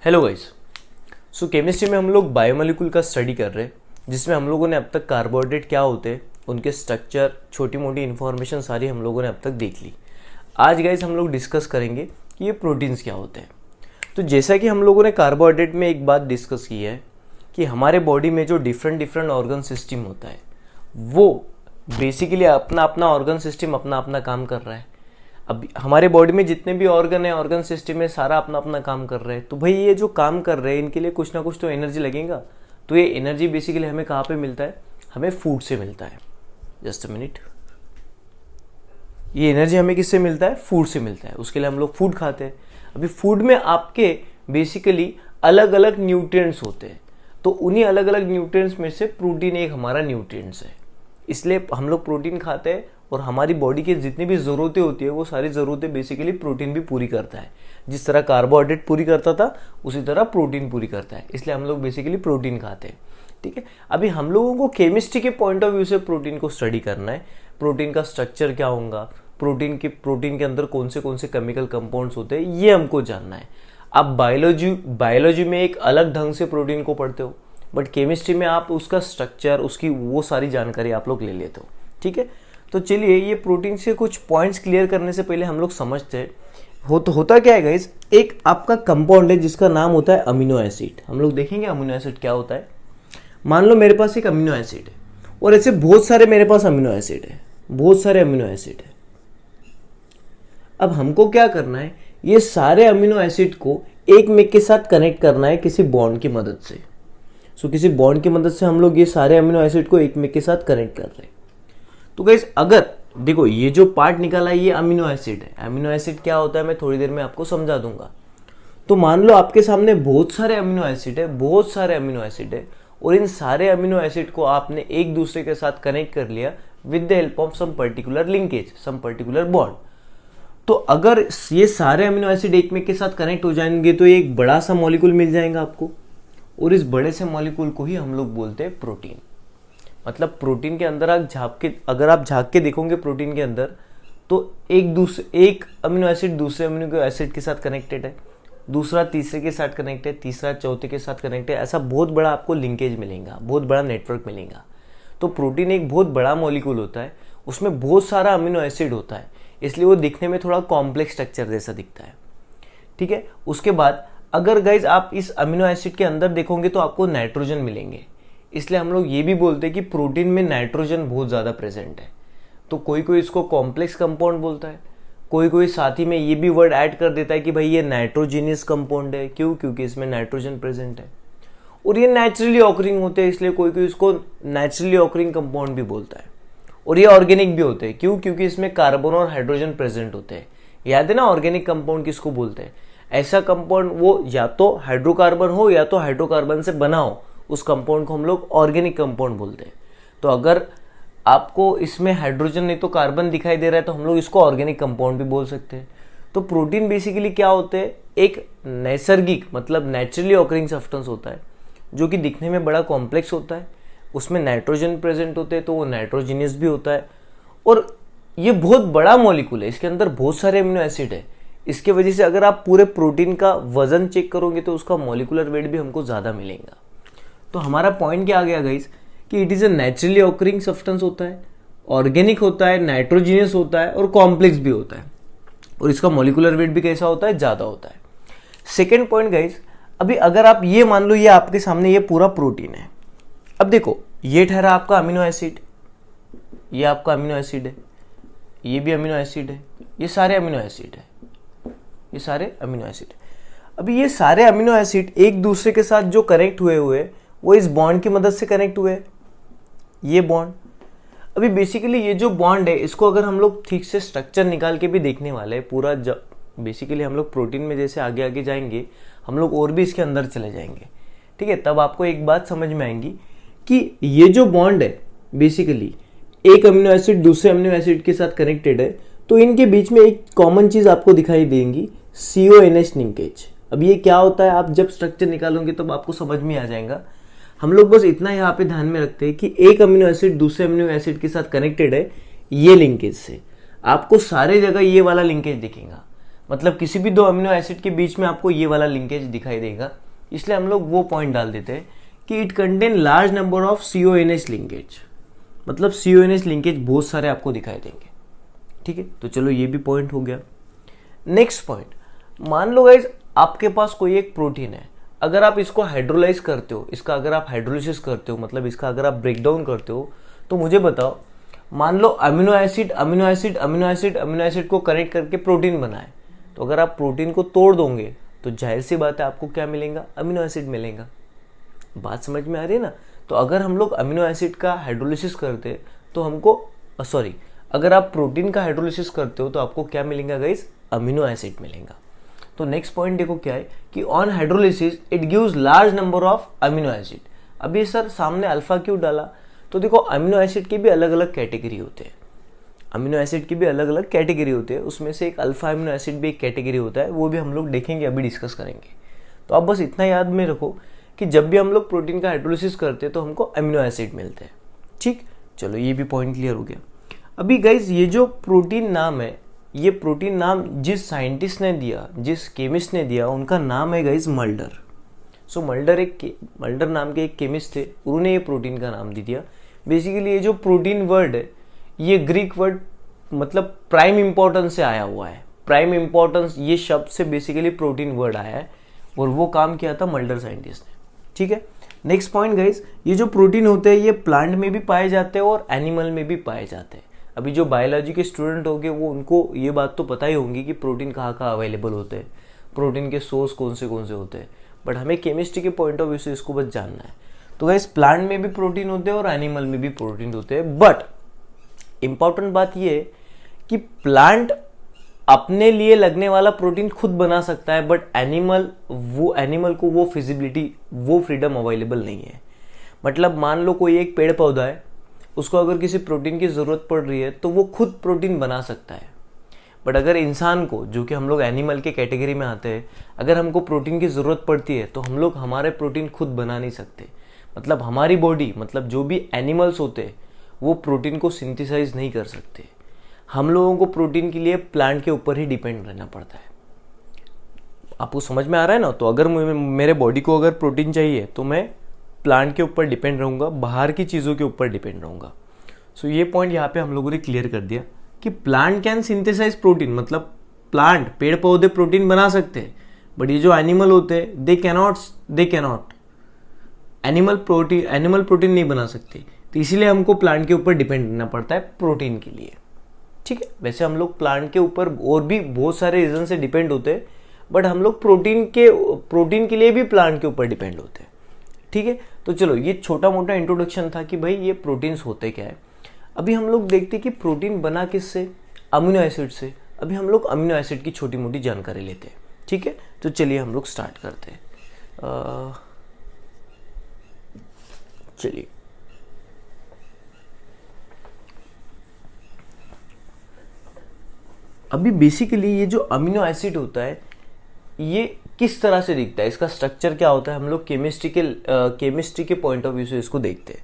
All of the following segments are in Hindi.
Hello guys. सो केमिस्ट्री में हम लोग बायोमोलिक्यूल का स्टडी कर रहे हैं, जिसमें हम लोगों ने अब तक कार्बोहाइड्रेट क्या होते हैं, उनके स्ट्रक्चर, छोटी मोटी इन्फॉर्मेशन सारी हम लोगों ने अब तक देख ली। आज गाइस हम लोग डिस्कस करेंगे कि ये प्रोटीन्स क्या होते हैं। तो जैसा कि हम लोगों ने कार्बोहाइड्रेट में एक बात डिस्कस की है कि हमारे बॉडी में जो डिफरेंट ऑर्गन सिस्टम होता है, वो बेसिकली अपना अपना ऑर्गन सिस्टम अपना अपना काम कर रहा है। अब हमारे बॉडी में जितने भी ऑर्गन है, ऑर्गन सिस्टम है, सारा अपना अपना काम कर रहे हैं। तो भाई ये जो काम कर रहे हैं, इनके लिए कुछ ना कुछ तो एनर्जी लगेगा। तो ये एनर्जी बेसिकली हमें कहाँ पे मिलता है? हमें फूड से मिलता है। Just a minute. ये एनर्जी हमें किससे मिलता है? फूड से मिलता है। उसके लिए हम लोग फूड खाते हैं। अभी फूड में आपके बेसिकली अलग अलग न्यूट्रिएंट्स होते हैं। तो उन्हीं अलग अलग न्यूट्रिएंट्स में से प्रोटीन एक हमारा न्यूट्रिएंट्स है। इसलिए हम लोग प्रोटीन खाते हैं और हमारी बॉडी की जितनी भी ज़रूरतें होती है, वो सारी ज़रूरतें बेसिकली प्रोटीन भी पूरी करता है। जिस तरह कार्बोहाइड्रेट पूरी करता था, उसी तरह प्रोटीन पूरी करता है। इसलिए हम लोग बेसिकली प्रोटीन खाते हैं। ठीक है। अभी हम लोगों को केमिस्ट्री के पॉइंट ऑफ व्यू से प्रोटीन को स्टडी करना है। प्रोटीन का स्ट्रक्चर क्या होगा, प्रोटीन के अंदर कौन से केमिकल कंपाउंड्स होते हैं, ये हमको जानना है। आप बायोलॉजी में एक अलग ढंग से प्रोटीन को पढ़ते हो, बट केमिस्ट्री में आप उसका स्ट्रक्चर, उसकी वो सारी जानकारी आप लोग ले लेते हो। ठीक है। तो चलिए, ये प्रोटीन से कुछ पॉइंट्स क्लियर करने से पहले हम लोग समझते हैं होता क्या है गाइस। एक आपका कंपाउंड है जिसका नाम होता है अमीनो एसिड। हम लोग देखेंगे अमीनो एसिड क्या होता है। मान लो मेरे पास एक अमीनो एसिड है और ऐसे बहुत सारे मेरे पास अमीनो एसिड है, बहुत सारे अमीनो एसिड है। अब हमको क्या करना है, ये सारे अमीनो एसिड को एक में के साथ कनेक्ट करना है किसी बॉन्ड की मदद से। सो किसी बॉन्ड की मदद से हम लोग ये सारे अमीनो एसिड को एक में के साथ कनेक्ट कर रहे हैं। तो गाइस, अगर देखो ये जो पार्ट निकाला है, ये अमीनो एसिड है। अमीनो एसिड क्या होता है मैं थोड़ी देर में आपको समझा दूंगा। तो मान लो आपके सामने बहुत सारे अमीनो एसिड है, बहुत सारे अमीनो एसिड है, और इन सारे अमीनो एसिड को आपने एक दूसरे के साथ कनेक्ट कर लिया with the help of some particular linkage, some particular bond. तो अगर ये सारे अमीनो एसिड एक में के साथ कनेक्ट हो जाएंगे तो एक बड़ा सा मॉलिक्यूल मिल जाएगा आपको, और इस बड़े से मॉलिक्यूल को ही हम लोग बोलते हैं प्रोटीन। मतलब प्रोटीन के अंदर अगर आप झांक के देखोगे प्रोटीन के अंदर, तो एक अमीनो एसिड दूसरे अमीनो एसिड के साथ कनेक्टेड है, दूसरा तीसरे के साथ कनेक्ट है, तीसरा चौथे के साथ कनेक्ट है। ऐसा बहुत बड़ा आपको लिंकेज मिलेगा, बहुत बड़ा नेटवर्क मिलेगा। तो प्रोटीन एक बहुत बड़ा मॉलिक्यूल होता है, उसमें बहुत सारा अमीनो एसिड होता है, इसलिए वो दिखने में थोड़ा कॉम्प्लेक्स स्ट्रक्चर जैसा दिखता है। ठीक है। उसके बाद अगर गाइज आप इस अमीनो एसिड के अंदर देखोगे तो आपको नाइट्रोजन मिलेंगे। इसलिए हम लोग ये भी बोलते हैं कि प्रोटीन में नाइट्रोजन बहुत ज़्यादा प्रेजेंट है। तो कोई कोई इसको कॉम्प्लेक्स कंपाउंड बोलता है, कोई साथ ही में ये भी वर्ड ऐड कर देता है कि भाई ये नाइट्रोजीनियस कंपाउंड है। क्यों? क्योंकि इसमें नाइट्रोजन प्रेजेंट है और ये नेचुरली ऑकरिंग होते हैं, इसलिए कोई इसको नेचुरली ऑकरिंग कंपाउंड भी बोलता है। और ये ऑर्गेनिक भी होते हैं। क्यों? क्योंकि इसमें कार्बन और हाइड्रोजन प्रेजेंट होते हैं। याद है ना, ऑर्गेनिक कंपाउंड किसको बोलते हैं? ऐसा कंपाउंड वो या तो हाइड्रोकार्बन हो या तो हाइड्रोकार्बन से बना हो, उस कंपाउंड को हम लोग ऑर्गेनिक कंपाउंड बोलते हैं। तो अगर आपको इसमें हाइड्रोजन नहीं तो कार्बन दिखाई दे रहा है तो हम लोग इसको ऑर्गेनिक कंपाउंड भी बोल सकते हैं। तो प्रोटीन बेसिकली क्या होते हैं? एक नैसर्गिक मतलब नेचुरली ऑकरिंग सब्सटेंस होता है, जो कि दिखने में बड़ा कॉम्प्लेक्स होता है। उसमें नाइट्रोजन प्रेजेंट होते हैं, तो वो नाइट्रोजीनियस भी होता है, और ये बहुत बड़ा मॉलिक्यूल है। इसके अंदर बहुत सारे अमीनो एसिड है। इसके वजह से अगर आप पूरे प्रोटीन का वजन चेक करोगे तो उसका मॉलिक्यूलर वेट भी हमको ज़्यादा मिलेगा। तो हमारा पॉइंट क्या आ गया गाइस कि it is a naturally occurring substance होता है, ऑर्गेनिक होता है, नाइट्रोजीनियस होता है और कॉम्प्लेक्स भी होता है, और इसका मॉलिक्यूलर वेट भी कैसा होता है? ज़्यादा होता है। सेकेंड पॉइंट गाइस, अभी अगर आप ये मान लो ये आपके सामने ये पूरा प्रोटीन है। अब देखो, ये ठहरा आपका अमीनो एसिड, ये आपका अमीनो एसिड है, ये भी अमीनो एसिड है, ये सारे अमीनो एसिड है, ये सारे अमीनो एसिड। अभी ये सारे अमीनो एसिड एक दूसरे के साथ जो कनेक्ट हुए वो इस बॉन्ड की मदद से कनेक्ट हुए, ये बॉन्ड। अभी बेसिकली ये जो बॉन्ड है, इसको अगर हम लोग ठीक से स्ट्रक्चर निकाल के भी देखने वाले हैं पूरा, बेसिकली हम लोग प्रोटीन में जैसे आगे आगे जाएंगे, हम लोग और भी इसके अंदर चले जाएंगे। ठीक है। तब आपको एक बात समझ में आएंगी कि ये जो बॉन्ड है बेसिकली एक अमीनो एसिड दूसरे अमीनो एसिड के साथ कनेक्टेड है, तो इनके बीच में एक कॉमन चीज आपको दिखाई देंगी, CONH लिंकेज। अब ये क्या होता है, आप जब स्ट्रक्चर निकालोगे तब आपको समझ में आ जाएगा। हम लोग बस इतना यहाँ पे ध्यान में रखते हैं कि एक अमीनो एसिड दूसरे अमीनो एसिड के साथ कनेक्टेड है ये लिंकेज से। आपको सारे जगह ये वाला लिंकेज दिखेगा। मतलब किसी भी दो अमीनो एसिड के बीच में आपको ये वाला लिंकेज दिखाई देगा, इसलिए हम लोग वो पॉइंट डाल देते हैं कि it contain large number of CONH linkage, मतलब CONH लिंकेज बहुत सारे आपको दिखाई देंगे। ठीक है, तो चलो ये भी पॉइंट हो गया। नेक्स्ट पॉइंट, मान लो गाइज आपके पास कोई एक प्रोटीन है, अगर आप इसको हाइड्रोलाइज करते हो, इसका अगर आप हाइड्रोलिसिस करते हो, मतलब इसका अगर आप ब्रेक डाउन करते हो, तो मुझे बताओ, मान लो amino acid amino acid amino acid amino acid को कनेक्ट करके प्रोटीन बनाए, तो अगर आप प्रोटीन को तोड़ दोगे तो जाहिर सी बात है आपको क्या मिलेगा, अमीनो एसिड मिलेगा। बात समझ में आ रही है ना। तो अगर हम लोग अमीनो एसिड का हाइड्रोलिसिस करते तो हमको अगर आप प्रोटीन का हाइड्रोलिसिस करते हो तो आपको क्या मिलेगा गाइस, अमीनो एसिड मिलेगा। तो नेक्स्ट पॉइंट देखो क्या है कि on hydrolysis it gives large number of amino acid. अभी सर सामने अल्फा क्यों डाला, तो देखो अमीनो एसिड की भी अलग अलग कैटेगरी होते हैं, अमीनो एसिड की भी अलग अलग कैटेगरी होते हैं, उसमें से एक अल्फा अमीनो एसिड भी एक कैटेगरी होता है, वो भी हम लोग देखेंगे, अभी डिस्कस करेंगे। तो आप बस इतना याद में रखो कि जब भी हम लोग प्रोटीन का हाइड्रोलिसिस करते हैं तो हमको अमीनो एसिड मिलते हैं। ठीक, चलो ये भी पॉइंट क्लियर हो गया। अभी गाइज ये जो प्रोटीन नाम है, ये प्रोटीन नाम जिस साइंटिस्ट ने दिया, जिस केमिस्ट ने दिया, उनका नाम है गाइज मल्डर। सो मल्डर नाम के एक केमिस्ट थे, उन्होंने ये प्रोटीन का नाम दे दिया। बेसिकली ये जो प्रोटीन वर्ड है ये ग्रीक वर्ड मतलब प्राइम इंपॉर्टेंस से आया हुआ है। प्राइम इंपॉर्टेंस ये शब्द से बेसिकली प्रोटीन वर्ड आया है और वो काम किया था मल्डर साइंटिस्ट ने। ठीक है, नेक्स्ट पॉइंट गाइज, ये जो प्रोटीन होते हैं ये प्लांट में भी पाए जाते हैं और एनिमल में भी पाए जाते हैं। अभी जो बायोलॉजी के स्टूडेंट होंगे वो उनको ये बात तो पता ही होगी कि प्रोटीन कहाँ कहाँ अवेलेबल होते हैं, प्रोटीन के सोर्स कौन से होते हैं, बट हमें केमिस्ट्री के पॉइंट ऑफ व्यू से इसको बस जानना है। तो गाइस प्लांट में भी प्रोटीन होते हैं और एनिमल में भी प्रोटीन होते हैं, बट इंपॉर्टेंट बात ये है कि प्लांट अपने लिए लगने वाला प्रोटीन खुद बना सकता है, बट एनिमल को वो फिजिबिलिटी, वो फ्रीडम अवेलेबल नहीं है। मतलब मान लो कोई एक पेड़ पौधा है, उसको अगर किसी प्रोटीन की ज़रूरत पड़ रही है तो वो खुद प्रोटीन बना सकता है, बट अगर इंसान को, जो कि हम लोग एनिमल के कैटेगरी में आते हैं, अगर हमको प्रोटीन की ज़रूरत पड़ती है तो हम लोग हमारे प्रोटीन खुद बना नहीं सकते। मतलब हमारी बॉडी, मतलब जो भी एनिमल्स होते हैं वो प्रोटीन को सिंथेसाइज नहीं कर सकते। हम लोगों को प्रोटीन के लिए प्लांट के ऊपर ही डिपेंड रहना पड़ता है। आपको समझ में आ रहा है ना। तो अगर मेरे बॉडी को अगर प्रोटीन चाहिए तो मैं प्लांट के ऊपर डिपेंड रहूँगा, बाहर की चीज़ों के ऊपर डिपेंड रहूँगा। सो ये पॉइंट यहाँ पे हम लोगों ने क्लियर कर दिया कि प्लांट कैन सिंथेसाइज प्रोटीन, मतलब प्लांट, पेड़ पौधे प्रोटीन बना सकते हैं, बट ये जो एनिमल होते हैं दे कैनॉट एनिमल प्रोटीन नहीं बना सकते। तो इसीलिए हमको प्लांट के ऊपर डिपेंड रहना पड़ता है प्रोटीन के लिए। ठीक है, वैसे हम लोग प्लांट के ऊपर और भी बहुत सारे रीजन से डिपेंड होते हैं, बट हम लोग प्रोटीन के लिए भी प्लांट के ऊपर डिपेंड होते हैं। ठीक है, तो चलो ये छोटा मोटा इंट्रोडक्शन था कि भाई ये प्रोटीन्स होते क्या है। अभी हम लोग देखते हैं कि प्रोटीन बना किससे, अमीनो एसिड से। अभी हम लोग अमीनो एसिड की छोटी मोटी जानकारी लेते हैं। ठीक है, तो चलिए हम लोग स्टार्ट करते हैं। चलिए अभी बेसिकली ये जो अमीनो एसिड होता है ये किस तरह से दिखता है, इसका स्ट्रक्चर क्या होता है, हम लोग केमिस्ट्री के पॉइंट ऑफ व्यू से इसको देखते हैं।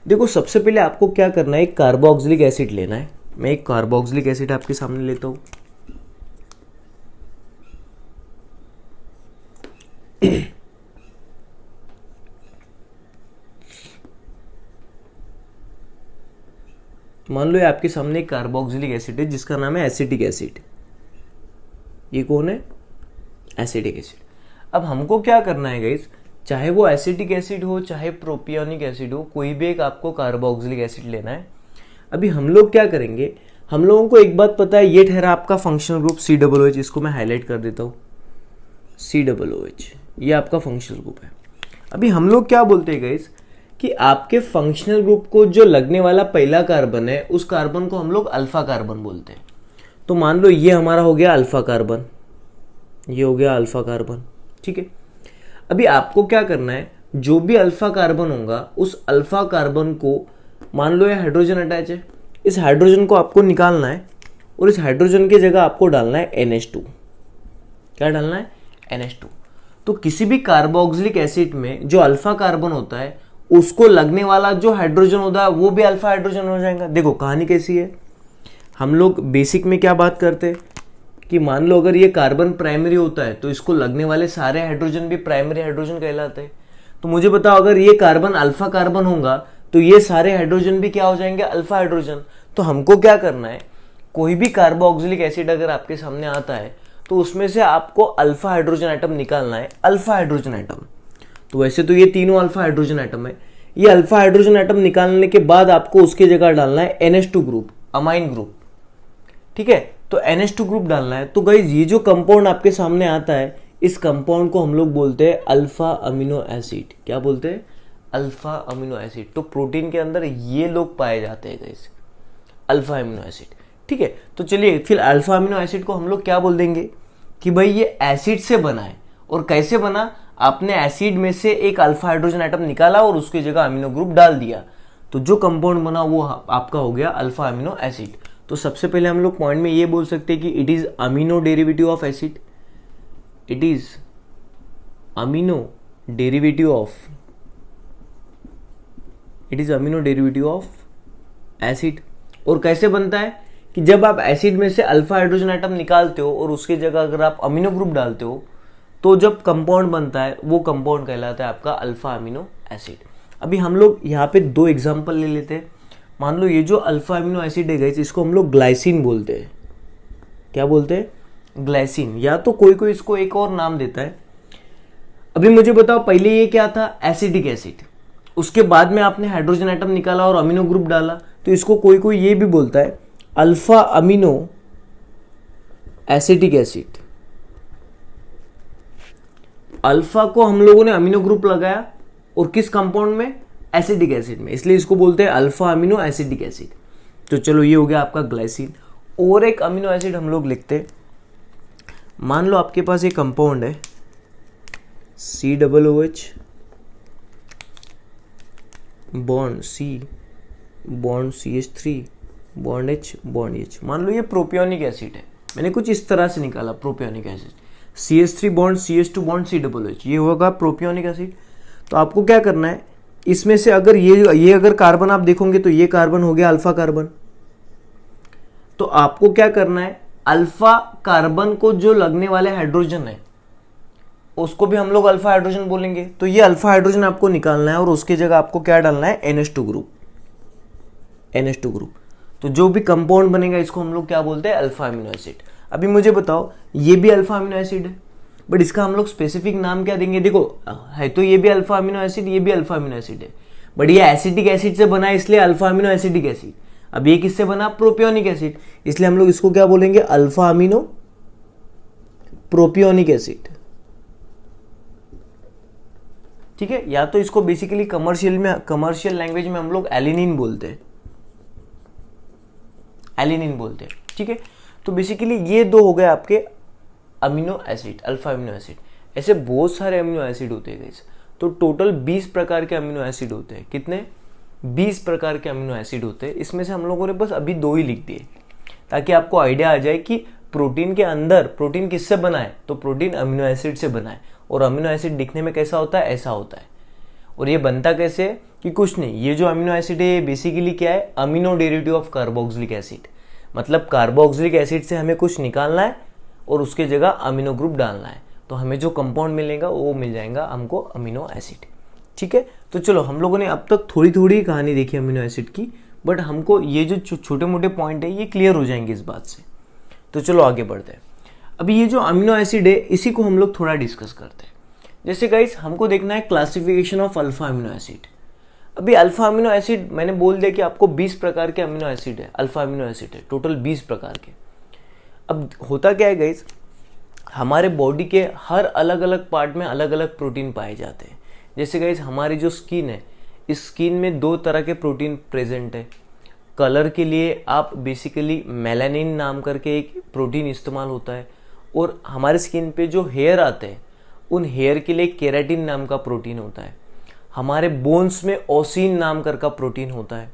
देखो सबसे पहले आपको क्या करना है, एक कार्बोक्सिलिक एसिड लेना है। मैं एक कार्बोक्सिलिक एसिड आपके सामने लेता हूं। मान लो ये आपके सामने एक कार्बोक्सिलिक एसिड है जिसका नाम है एसिटिक एसिड। ये कौन है, एसिटिक एसिड। अब हमको क्या करना है गाइस, चाहे वो एसिटिक एसिड हो चाहे प्रोपियोनिक एसिड हो, कोई भी एक आपको कार्बोक्सिलिक एसिड लेना है। अभी हम लोग क्या करेंगे, हम लोगों को एक बात पता है, ये ठहरा आपका फंक्शनल ग्रुप COOH। इसको मैं हाईलाइट कर देता हूँ, COOH ये आपका फंक्शनल ग्रुप है। अभी हम लोग क्या बोलते हैं गाइस कि आपके फंक्शनल ग्रुप को जो लगने वाला पहला कार्बन है उस कार्बन को हम लोग अल्फा कार्बन बोलते हैं। तो मान लो ये हमारा हो गया अल्फा कार्बन, ये हो गया अल्फा कार्बन। ठीक है, अभी आपको क्या करना है, जो भी अल्फा कार्बन होगा उस अल्फा कार्बन को, मान लो ये हाइड्रोजन अटैच है, इस हाइड्रोजन को आपको निकालना है और इस हाइड्रोजन की जगह आपको डालना है NH2। क्या डालना है, NH2। तो किसी भी कार्बोक्सिलिक एसिड में जो अल्फा कार्बन होता है उसको लगने वाला जो हाइड्रोजन होता है वो भी अल्फा हाइड्रोजन हो जाएगा। देखो कहानी कैसी है, हम लोग बेसिक में क्या बात करते हैं कि मान लो अगर ये कार्बन प्राइमरी होता है तो इसको लगने वाले सारे हाइड्रोजन भी प्राइमरी हाइड्रोजन कहलाते हैं। तो मुझे बताओ अगर ये कार्बन अल्फा कार्बन होगा तो ये सारे हाइड्रोजन भी क्या हो जाएंगे, अल्फा हाइड्रोजन। तो हमको क्या करना है, कोई भी कार्बोक्सिलिक एसिड अगर आपके सामने आता है तो उसमें से आपको अल्फा हाइड्रोजन एटम निकालना है, अल्फा हाइड्रोजन एटम। तो वैसे तो ये तीनों अल्फा हाइड्रोजन एटम है, ये अल्फा हाइड्रोजन एटम निकालने के बाद आपको उसकी जगह डालना है NH2 ग्रुप, अमाइन ग्रुप। ठीक है, तो NH2 ग्रुप डालना है। तो गाइस ये जो कंपाउंड आपके सामने आता है, इस कंपाउंड को हम लोग बोलते हैं अल्फा अमीनो एसिड। क्या बोलते हैं, अल्फा अमीनो एसिड। तो प्रोटीन के अंदर ये लोग पाए जाते हैं गाइस, अल्फा अमीनो एसिड। ठीक है, तो चलिए फिर अल्फा अमीनो एसिड को हम लोग क्या बोल देंगे कि भाई ये एसिड से बना है। और कैसे बना, आपने एसिड में से एक अल्फा हाइड्रोजन एटम निकाला और उसकी जगह अमीनो ग्रुप डाल दिया, तो जो कंपाउंड बना वो आपका हो गया अल्फा अमीनो एसिड। तो सबसे पहले हम लोग पॉइंट में ये बोल सकते हैं कि it is amino derivative of acid, it is amino derivative of, it is amino derivative of acid. और कैसे बनता है कि जब आप एसिड में से अल्फा हाइड्रोजन एटम निकालते हो और उसकी जगह अगर आप अमीनो ग्रुप डालते हो तो जब कंपाउंड बनता है वो कंपाउंड कहलाता है आपका अल्फा अमीनो एसिड। अभी हम लोग यहाँ पे दो एग्जांपल ले लेते हैं। मान लो ये जो अल्फा अमीनो एसिड है गाइस, इसको हम लोग ग्लाइसिन बोलते हैं। क्या बोलते हैं, ग्लाइसिन, या तो कोई कोई इसको एक और नाम देता है। अभी मुझे बताओ पहले ये क्या था, एसिडिक एसिड, उसके बाद में आपने हाइड्रोजन एटम निकाला और अमीनो ग्रुप डाला, तो इसको कोई कोई ये भी बोलता है alpha amino acetic acid. Alpha को हम लोगों ने अमीनो ग्रुप लगाया और किस कंपाउंड में, एसिडिक एसिड में, इसलिए इसको बोलते हैं अल्फा अमीनो एसिडिक एसिड। तो चलो ये हो गया आपका ग्लाइसिन। और एक अमीनो एसिड हम लोग लिखते हैं, मान लो आपके पास एक कंपाउंड है COOH bond C bond CH3 bond H bond H। मान लो ये प्रोपियोनिक एसिड है, मैंने कुछ इस तरह से निकाला propionic acid, CH3 bond CH2 bond COOH, ये होगा प्रोपियोनिक एसिड। तो आपको क्या करना है, इसमें से अगर ये अगर कार्बन आप देखोगे तो ये कार्बन हो गया अल्फा कार्बन। तो आपको क्या करना है, अल्फा कार्बन को जो लगने वाले हाइड्रोजन है उसको भी हम लोग अल्फा हाइड्रोजन बोलेंगे। तो ये अल्फा हाइड्रोजन आपको निकालना है और उसकी जगह आपको क्या डालना है, NH2 ग्रुप, NH2 ग्रुप। तो जो भी कंपाउंड बनेगा इसको हम लोग क्या बोलते हैं, अल्फा अमीनो एसिड। अभी मुझे बताओ ये भी अल्फा अमीनो एसिड है, बट इसका हम लोग स्पेसिफिक नाम क्या देंगे। देखो है तो ये भी अल्फा अमीनो एसिड, ये भी अल्फा अमीनो एसिड है, बट ये एसिडिक एसिड से बना है इसलिए अल्फा अमीनो एसिडिक एसिड। अब ये किससे बना, प्रोपियोनिक एसिड, इसलिए हम लोग इसको क्या बोलेंगे, अल्फा अमीनो प्रोपियोनिक एसिड। ठीक है, या तो इसको बेसिकली कमर्शियल लैंग्वेज में हम लोग एलिनिन बोलते हैं, एलिनिन बोलते हैं। ठीक है, तो बेसिकली ये दो हो गए आपके amino acid, alpha amino acid. ऐसे बहुत सारे अमीनो एसिड होते हैं गाइस। तो टोटल 20 प्रकार के अमीनो एसिड होते हैं। कितने, 20 प्रकार के अमीनो एसिड होते हैं। इसमें से हम लोगों ने बस अभी 2 ही लिख दिए ताकि आपको आइडिया आ जाए कि प्रोटीन के अंदर, प्रोटीन किससे बना है, तो प्रोटीन अमीनो एसिड से बना है। और अमीनो एसिड दिखने में कैसा होता है, ऐसा होता है। और ये बनता कैसे है कि कुछ नहीं, ये जो अमीनो एसिड है ये बेसिकली क्या है, amino derivative of carboxylic acid. मतलब कार्बोक्सिलिक एसिड से हमें कुछ निकालना है और उसके जगह अमीनो ग्रुप डालना है, तो हमें जो कंपाउंड मिलेगा वो मिल जाएगा हमको अमीनो एसिड। ठीक है, तो चलो हम लोगों ने अब तक थोड़ी थोड़ी कहानी देखी अमीनो एसिड की, बट हमको ये जो छोटे मोटे पॉइंट है ये क्लियर हो जाएंगे इस बात से। तो चलो आगे बढ़ते हैं। अभी ये जो अमीनो एसिड है इसी को हम लोग थोड़ा डिस्कस करते हैं। जैसे गाइस हमको देखना है classification of alpha amino acid. अभी अल्फा अमीनो एसिड मैंने बोल दिया कि आपको 20 प्रकार के अमीनो एसिड है, अल्फा अमीनो एसिड है, टोटल 20 प्रकार के। अब होता क्या है गाइस, हमारे बॉडी के हर अलग अलग पार्ट में अलग अलग प्रोटीन पाए जाते हैं। जैसे गाइस हमारी जो स्किन है, इस स्किन में 2 तरह के प्रोटीन प्रेजेंट है। कलर के लिए आप बेसिकली मेलानिन नाम करके एक प्रोटीन इस्तेमाल होता है, और हमारे स्किन पे जो हेयर आते हैं उन हेयर के लिए केराटिन नाम का प्रोटीन होता है। हमारे बोन्स में ओसिन नाम कर का प्रोटीन होता है।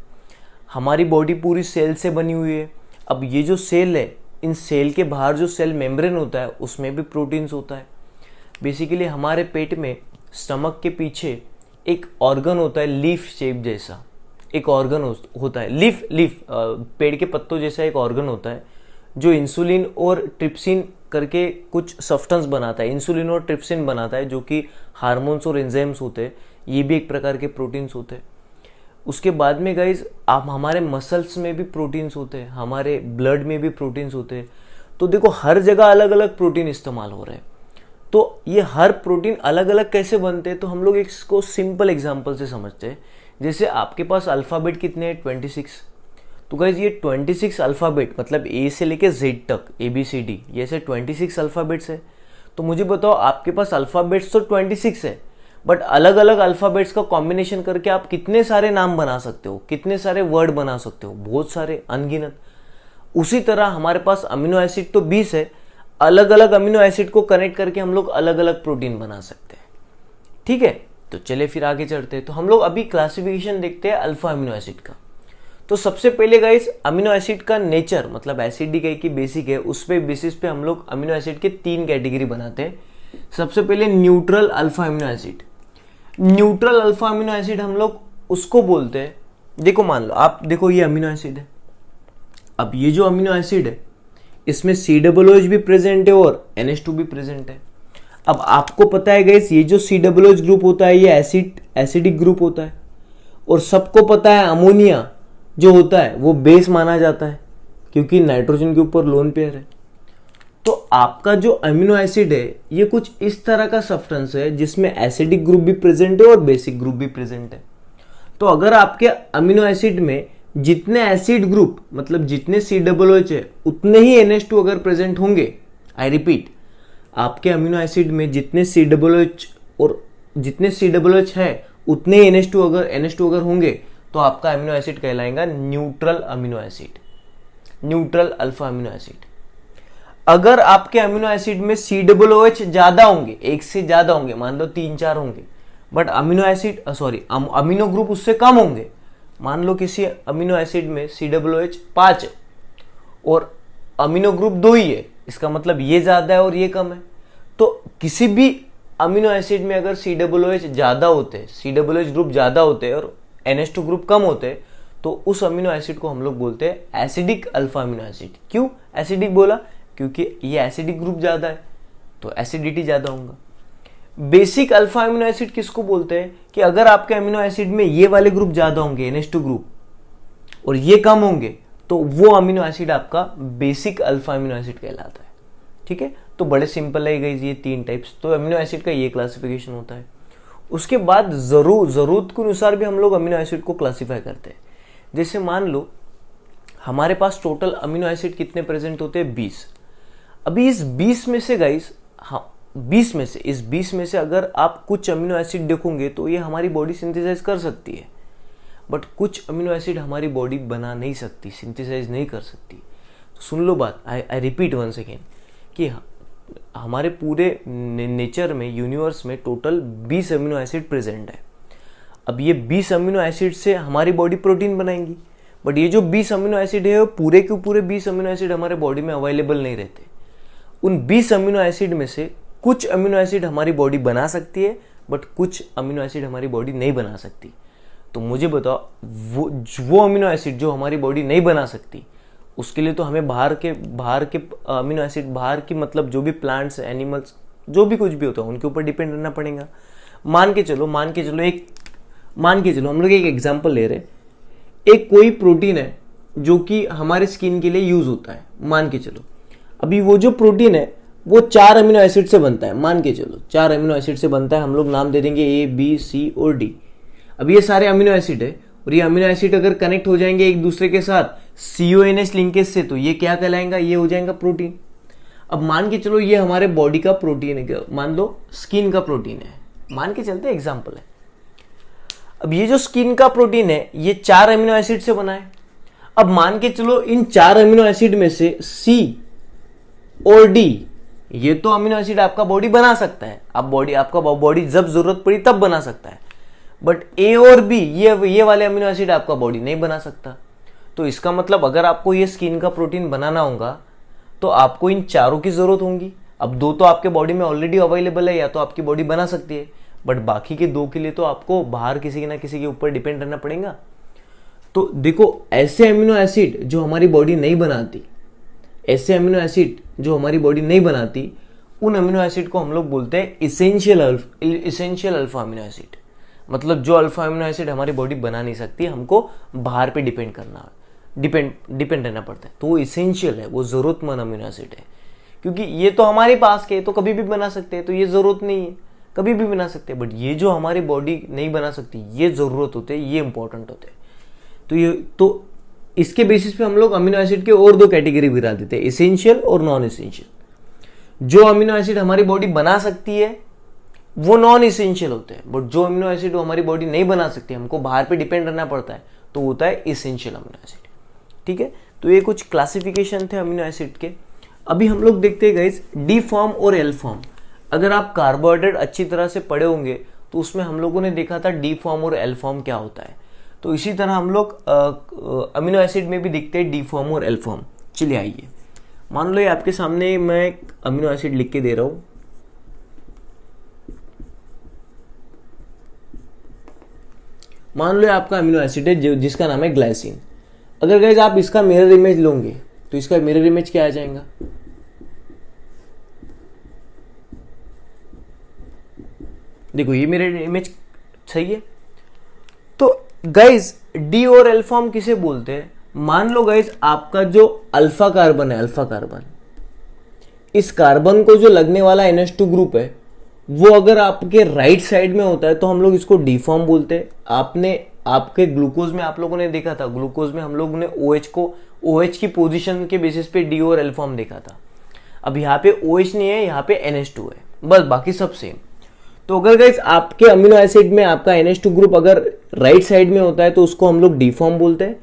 हमारी बॉडी पूरी सेल से बनी हुई है। अब ये जो सेल है, इन सेल के बाहर जो सेल मेम्ब्रेन होता है उसमें भी प्रोटीन्स होता है। बेसिकली हमारे पेट में, स्टमक के पीछे एक ऑर्गन होता है, लीफ शेप जैसा एक ऑर्गन होता है, लीफ पेड़ के पत्तों जैसा एक ऑर्गन होता है जो इंसुलिन और ट्रिप्सिन करके कुछ सब्सटेंस बनाता है, इंसुलिन और ट्रिप्सिन बनाता है, जो कि हार्मोन्स और एंजाइम्स होते हैं, ये भी एक प्रकार के प्रोटीन्स होते हैं। उसके बाद में गाइज आप हमारे मसल्स में भी प्रोटीन्स होते हैं, हमारे ब्लड में भी प्रोटीन्स होते हैं। तो देखो हर जगह अलग अलग प्रोटीन इस्तेमाल हो रहे हैं। तो ये हर प्रोटीन अलग अलग कैसे बनते हैं, तो हम लोग इसको सिंपल एग्जांपल से समझते हैं। जैसे आपके पास अल्फाबेट कितने हैं, 26। तो गाइज ये 26 अल्फाबेट, मतलब ए से लेके जेड तक, ABCD, ये ऐसे 26 अल्फाबेट्स है। तो मुझे बताओ आपके पास अल्फाबेट्स तो 26 है, बट अलग अलग अल्फाबेट्स का कॉम्बिनेशन करके आप कितने सारे नाम बना सकते हो, कितने सारे वर्ड बना सकते हो, बहुत सारे, अनगिनत। उसी तरह हमारे पास अमीनो एसिड तो 20 है, अलग अलग अमीनो एसिड को कनेक्ट करके हम लोग अलग अलग प्रोटीन बना सकते हैं। ठीक है, तो चले फिर आगे चलते हैं। तो हम लोग अभी क्लासिफिकेशन देखते हैं अल्फा अमीनो एसिड का। तो सबसे पहले गाइस अमीनो एसिड का नेचर, मतलब एसिडिक की बेसिक है, उस पे बेसिस पे हम लोग अमीनो एसिड के 3 कैटेगरी बनाते हैं। सबसे पहले neutral alpha amino acid. Neutral alpha amino acid हम लोग उसको बोलते हैं, देखो मान लो आप देखो ये अमीनो एसिड है। अब ये जो अमीनो एसिड है इसमें COOH भी प्रेजेंट है और NH2 भी प्रेजेंट है। अब आपको पता है गाइस ये जो COOH ग्रुप होता है ये एसिडिक ग्रुप होता है, और सबको पता है अमोनिया जो होता है वो बेस माना जाता है, क्योंकि नाइट्रोजन के ऊपर लोन पेयर है। तो आपका जो अमीनो एसिड है ये कुछ इस तरह का सब्सटेंस है जिसमें एसिडिक ग्रुप भी प्रेजेंट है और बेसिक ग्रुप भी प्रेजेंट है। तो अगर आपके अमीनो एसिड में जितने एसिड ग्रुप, मतलब जितने COOH है, उतने ही NH2 अगर प्रेजेंट होंगे, आई रिपीट, आपके अमीनो एसिड में जितने COOH और जितने COOH है उतने ही NH2 अगर होंगे, तो आपका अमीनो एसिड कहलाएगा neutral amino acid, neutral alpha amino acid. अगर आपके अमीनो एसिड में COOH ज्यादा होंगे, एक से ज्यादा होंगे, मान लो 3-4 होंगे, बट अमीनो ग्रुप उससे कम होंगे, मान लो किसी अमीनो एसिड में COOH 5 है और अमीनो ग्रुप 2 ही है, इसका मतलब ये ज्यादा है और ये कम है। तो किसी भी अमीनो एसिड में अगर COOH ज्यादा होते हैं, COOH ग्रुप ज्यादा होते हैं और NH2 ग्रुप कम होते हैं, तो उस अमीनो एसिड को हम लोग बोलते हैं एसिडिक अल्फा अमीनो एसिड। क्यों एसिडिक बोला, क्योंकि ये एसिडिक ग्रुप ज्यादा है तो एसिडिटी ज्यादा होगा। बेसिक अल्फा अमीनो एसिड किसको बोलते हैं, कि अगर आपके अमीनो एसिड में ये वाले ग्रुप ज्यादा होंगे NH2 ग्रुप और ये कम होंगे, तो वो अमीनो एसिड आपका बेसिक अल्फा अमीनो एसिड कहलाता है। ठीक है, तो बड़े सिंपल है गाइस ये 3 टाइप्स। तो अमीनो एसिड का ये क्लासिफिकेशन होता है। उसके बाद जरूरत के अनुसार भी हम लोग अमीनो एसिड को क्लासिफाई करते हैं। जैसे मान लो हमारे पास टोटल अमीनो एसिड कितने प्रेजेंट होते हैं, 20। अभी इस 20 में से गाइस, हाँ 20 में से, इस 20 में से अगर आप कुछ अमीनो एसिड देखोगे तो ये हमारी बॉडी सिंथेसाइज कर सकती है, बट कुछ अमीनो एसिड हमारी बॉडी बना नहीं सकती, सिंथेसाइज नहीं कर सकती। तो सुन लो बात, आई रिपीट वंस अगेन, कि हमारे पूरे नेचर में, यूनिवर्स में टोटल 20 अमीनो एसिड प्रेजेंट है। अब ये 20 अमीनो एसिड से हमारी बॉडी प्रोटीन बनाएंगी, बट ये जो 20 अमीनो एसिड है वो पूरे के पूरे 20 अमीनो एसिड हमारे बॉडी में अवेलेबल नहीं रहते। उन 20 अमीनो एसिड में से कुछ अमीनो एसिड हमारी बॉडी बना सकती है, बट कुछ अमीनो एसिड हमारी बॉडी नहीं बना सकती। तो मुझे बताओ वो अमीनो एसिड जो हमारी बॉडी नहीं बना सकती, उसके लिए तो हमें बाहर के अमीनो एसिड, बाहर की मतलब जो भी प्लांट्स, एनिमल्स, जो भी कुछ भी होता है उनके ऊपर डिपेंड रहना पड़ेगा। मान के चलो हम लोग एक एग्जांपल ले रहे हैं। एक कोई प्रोटीन है जो कि हमारे स्किन के लिए यूज होता है, मान के चलो। अभी वो जो प्रोटीन है वो 4 अमीनो एसिड से बनता है, मान के चलो 4 अमीनो एसिड से बनता है। हम लोग नाम दे देंगे A, B, C और D। अब ये सारे अमीनो एसिड है और ये अमीनो एसिड अगर कनेक्ट हो जाएंगे एक दूसरे के साथ CONH लिंकेज से, तो ये क्या कहलाएगा, ये हो जाएगा प्रोटीन। अब मान के चलो ये हमारे बॉडी का प्रोटीन है, मान लो स्किन का प्रोटीन है, मान के चलते एग्जाम्पल है। अब ये जो स्किन का प्रोटीन है ये 4 अमीनो एसिड से बना है। अब मान के चलो इन 4 अमीनो एसिड में से C और D, ये तो अमीनो एसिड आपका बॉडी बना सकता है, आपका बॉडी जब जरूरत पड़ी तब बना सकता है, बट A और B ये वाले अमीनो एसिड आपका बॉडी नहीं बना सकता। तो इसका मतलब अगर आपको ये स्किन का प्रोटीन बनाना होगा तो आपको इन चारों की जरूरत होगी। अब 2 तो आपके बॉडी में ऑलरेडी अवेलेबल है, या तो आपकी बॉडी बना सकती है, बट बाकी के 2 के लिए तो आपको बाहर किसी ना किसी के ऊपर डिपेंड रहना पड़ेगा। तो देखो ऐसे अमीनो एसिड जो हमारी बॉडी नहीं बनाती, ऐसे अमीनो एसिड जो हमारी बॉडी नहीं बनाती, उन अमीनो एसिड को हम लोग बोलते हैं इसेंशियल अल्फा अमीनो एसिड। मतलब जो अल्फा अमीनो एसिड हमारी बॉडी बना नहीं सकती, हमको बाहर पे डिपेंड रहना पड़ता है, तो वो इसेंशियल है, वो जरूरतमंद अमीनो एसिड है। क्योंकि ये तो हमारे पास के तो कभी भी बना सकते हैं, तो ये जरूरत नहीं है, कभी भी बना सकते हैं। बट ये जो हमारी बॉडी नहीं बना सकती, ये जरूरत होते हैं, ये इंपॉर्टेंट होते हैं। तो इसके बेसिस पे हम लोग अमीनो एसिड के और दो कैटेगरी गिरा देते हैं, इसेंशियल और नॉन इसेंशियल। जो अमीनो एसिड हमारी बॉडी बना सकती है वो नॉन इसेंशियल होते हैं, बट जो अमीनो एसिड हमारी बॉडी नहीं बना सकती, हमको बाहर पे डिपेंड रहना पड़ता है, तो होता है इसेंशियल अमीनो एसिड। ठीक है, तो ये कुछ क्लासिफिकेशन थे अमीनो एसिड के। अभी हम लोग देखते हैं गाइस डी फॉर्म और एल फॉर्म। अगर आप कार्बोहाइड्रेट अच्छी तरह से पढ़े होंगे तो उसमें हम लोगों ने देखा था डी फॉर्म और एल फॉर्म क्या होता है। तो इसी तरह हम लोग अमीनो एसिड में भी देखते हैं डी फॉर्म और एल फॉर्म। चलिए आइए, मान लो ये आपके सामने मैं एक अमीनो एसिड लिख के दे रहा हूं। मान लो ये आपका अमीनो एसिड है जिसका नाम है ग्लाइसिन। अगर गाइस आप इसका मिरर इमेज लोगे तो इसका मिरर इमेज क्या आ जाएगा? देखो ये मिरर इमेज सही है। तो गाइस डी और एल फॉर्म किसे बोलते हैं? मान लो गाइस आपका जो अल्फा कार्बन है, अल्फा कार्बन, इस कार्बन को जो लगने वाला NH2 ग्रुप है वो अगर आपके राइट साइड में होता है तो हम लोग इसको डी फॉर्म बोलते हैं। आपके ग्लूकोज में आप लोगों ने देखा था, ग्लूकोज में हम लोगों ने OH की पोजीशन के बेसिस पे डी और एल फॉर्म देखा था। अब यहाँ पे OH नहीं है, यहाँ पे NH2 है, बस बाकी सब सेम। तो अगर गाइस आपके अमीनो एसिड में आपका NH2 ग्रुप अगर राइट साइड में होता है तो उसको हम लोग डी फॉर्म बोलते हैं,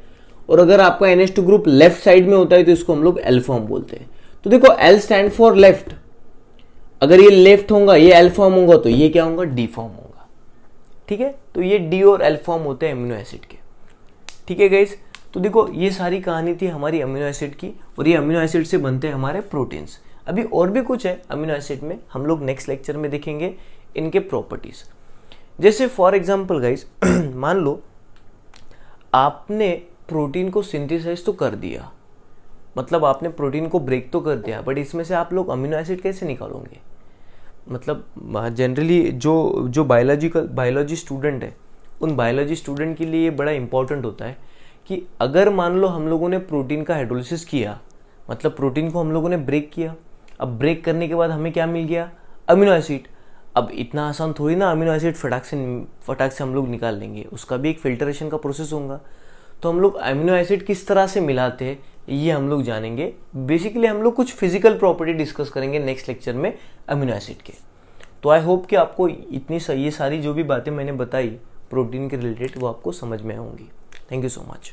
और अगर आपका NH2 ग्रुप लेफ्ट साइड में होता है तो इसको हम लोग एल फॉर्म बोलते हैं। तो देखो एल स्टैंड फॉर लेफ्ट, अगर ये लेफ्ट होगा, ये एल फॉर्म होगा, तो ये क्या होगा? डी फॉर्म होगा। ठीक है, तो ये डी और एल फॉर्म होते हैं अमीनो एसिड के। ठीक है गाइस, तो देखो ये सारी कहानी थी हमारी अमीनो एसिड की, और ये अमीनो एसिड से बनते हैं हमारे प्रोटीन्स। अभी और भी कुछ है अमीनो एसिड में, हम लोग नेक्स्ट लेक्चर में देखेंगे इनके प्रॉपर्टीज। जैसे फॉर एग्जांपल गाइस मान लो आपने प्रोटीन को सिंथेसाइज तो कर दिया, मतलब आपने प्रोटीन को ब्रेक तो कर दिया, बट इसमें से आप लोग अमीनो एसिड कैसे निकालोगे? मतलब जनरली जो बायोलॉजी स्टूडेंट है, उन बायोलॉजी स्टूडेंट के लिए ये बड़ा इंपॉर्टेंट होता है कि अगर मान लो हम लोगों ने प्रोटीन का हाइड्रोलिसिस किया, मतलब प्रोटीन को हम लोगों ने ब्रेक किया, अब ब्रेक करने के बाद हमें क्या मिल गया? Amino acid. अब इतना आसान थोड़ी ना अमीनो एसिड फटाक से हम लोग निकाल लेंगे, उसका भी एक फिल्टरेशन का प्रोसेस होगा। तो हम लोग अमीनो एसिड किस तरह से मिलाते हैं ये हम लोग जानेंगे। बेसिकली हम लोग कुछ फिजिकल प्रॉपर्टी डिस्कस करेंगे नेक्स्ट लेक्चर में अमीनो एसिड के। तो आई होप कि आपको ये सारी जो भी बातें मैंने बताई प्रोटीन के रिलेटेड वो आपको समझ में आएंगी। Thank you so much.